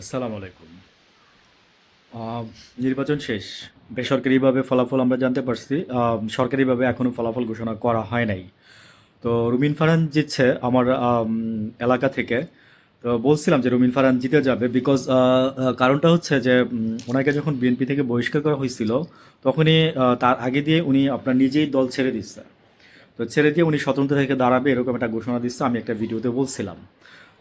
আসসালামু আলাইকুম। নির্বাচন শেষ। বেসরকারিভাবে ফলাফল আমরা জানতে পারছি। সরকারিভাবে এখনো ফলাফল ঘোষণা করা হয় নাই। তো রুমিন ফারহান জিতছে আমার এলাকা থেকে। তো বলছিলাম যে রুমিন ফারহান জিতে যাবে বিকজ কারণটা হচ্ছে যে ওনাকে যখন বিএনপি থেকে বহিষ্কার করা হয়েছিল, তখনই তার আগে দিয়ে উনি আপনার নিজেই দল ছেড়ে দিচ্ছে। তো ছেড়ে দিয়ে উনি স্বতন্ত্র থেকে দাঁড়াবে এরকম একটা ঘোষণা দিচ্ছে, আমি একটা ভিডিওতে বলছিলাম।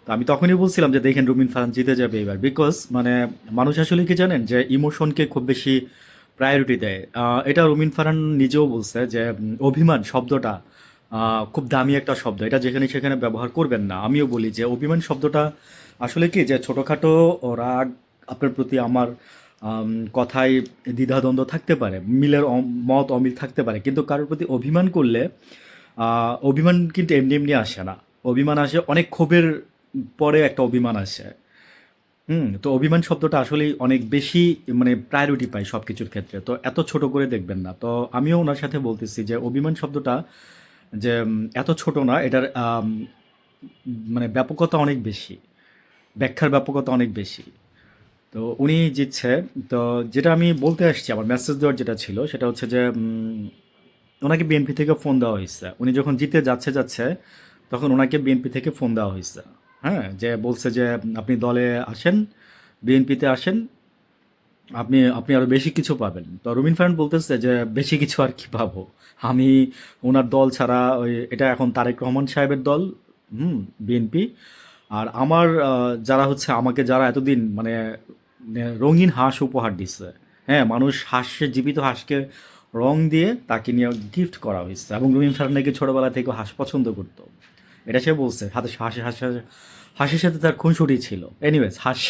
তো আমি তখনই বলছিলাম যে দেখেন রুমিন ফারহান জিতে যাবে এবার, বিকজ মানে মানুষ আসলে কি জানেন যে ইমোশনকে খুব বেশি প্রায়োরিটি দেয়। এটা রুমিন ফারহান নিজেও বলছে যে অভিমান শব্দটা খুব দামি একটা শব্দ, এটা যেখানে সেখানে ব্যবহার করবেন না। আমিও বলি যে অভিমান শব্দটা আসলে কি যে ছোটোখাটো রাগ আপনার প্রতি আমার কথায় দ্বিধাদ্বন্দ্ব থাকতে পারে, মিলের মত অমিল থাকতে পারে, কিন্তু কারোর প্রতি অভিমান করলে অভিমান কিন্তু এমনি এমনি আসে না। অভিমান আসে অনেক ক্ষোভের পরে, একটা অভিমান আসে। তো অভিমান শব্দটা আসলেই অনেক বেশি মানে প্রায়োরিটি পায় সব কিছুর ক্ষেত্রে। তো এত ছোট করে দেখবেন না। তো আমিও ওনার সাথে বলতেছি যে অভিমান শব্দটা যে এত ছোট না, এটার মানে ব্যাপকতা অনেক বেশি। ব্যাখ্যার ব্যাপকতা অনেক বেশি। তো উনি জিতছে। তো যেটা আমি বলতে আসছি, আমার মেসেজ দেওয়ার যেটা ছিল সেটা হচ্ছে যে ওনাকে বিএনপি থেকে ফোন দেওয়া হয়েছে। উনি যখন জিতে যাচ্ছে তখন ওনাকে বিএনপি থেকে ফোন দেওয়া হয়েছে। হ্যাঁ, যে বলছে যে আপনি দলে আসেন, বিএনপিতে আসেন, আপনি আপনি আরো বেশি কিছু পাবেন। তো রুমিন ফারহান বলতেছে যে বেশি কিছু আর কি পাবো, আমি ওনার দল ছাড়া ওই এটা এখন তারেক রহমান সাহেবের দল, বিএনপি। আর আমার যারা হচ্ছে আমাকে যারা এতদিন মানে রঙিন হাঁস উপহার দিচ্ছে। হ্যাঁ, মানুষ হাঁসে জীবিত হাঁসকে রং দিয়ে তাকে নিয়ে গিফট করা হয়েছে, এবং রুমিন ফারহান নাকি ছোটবেলা থেকে হাঁস পছন্দ করতো। এটা সে বলছে, হাতে হাসি হাসি হাসির সাথে তার খুনসুটি ছিল। এনিওয়েজ, হাঁস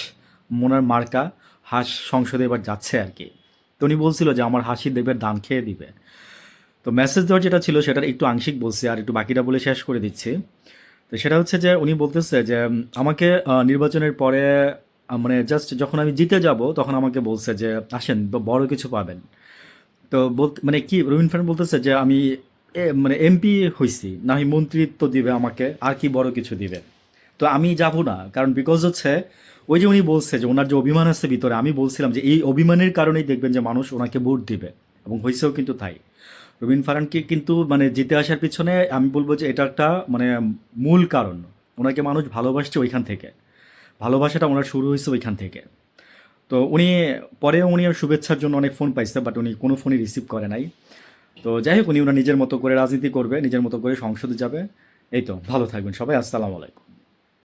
মোনার মার্কা, হাঁস সংসদে এবার যাচ্ছে আর কি। তো উনি বলছিল যে আমার হাসি দেবের দান খেয়ে দিবে। তো মেসেজ দেওয়ার যেটা ছিল সেটার একটু আংশিক বলছি, আর একটু বাকিটা বলে শেষ করে দিচ্ছি। তো সেটা হচ্ছে যে উনি বলতেছে যে আমাকে নির্বাচনের পরে মানে জাস্ট যখন আমি জিতে যাব তখন আমাকে বলছে যে আসেন বড় কিছু পাবেন। তো বলতে মানে কি রবীন ফারহান বলতেছে যে আমি মানে এমপি হইছি, না হয় মন্ত্রিত্ব দিবে আমাকে, আর কি বড় কিছু দিবে। তো আমি যাব না, কারণ বিকজ হচ্ছে ওই যে উনি বলছে যে ওনার যে অভিমান আছে ভিতরে, আমি বলছিলাম যে এই অভিমানের কারণেই দেখবেন যে মানুষ ওনাকে ভোট দিবে, এবং হয়েছেও কিন্তু তাই। রবিন ফারহানকে কিন্তু মানে জিতে আসার পিছনে আমি বলবো যে এটা একটা মানে মূল কারণ। ওনাকে মানুষ ভালোবাসছে ওইখান থেকে, ভালোবাসাটা ওনার শুরু হয়েছে ওইখান থেকে। তো উনি পরেও উনি শুভেচ্ছার জন্য অনেক ফোন পাইছে, বাট উনি কোনো ফোনই রিসিভ করে নাই। তো যাই হোক, উনি ওনার নিজের মতো করে রাজনীতি করবে, নিজের মতো করে সংসদে যাবে। এই তো, ভালো থাকবেন সবাই। আসসালামু আলাইকুম।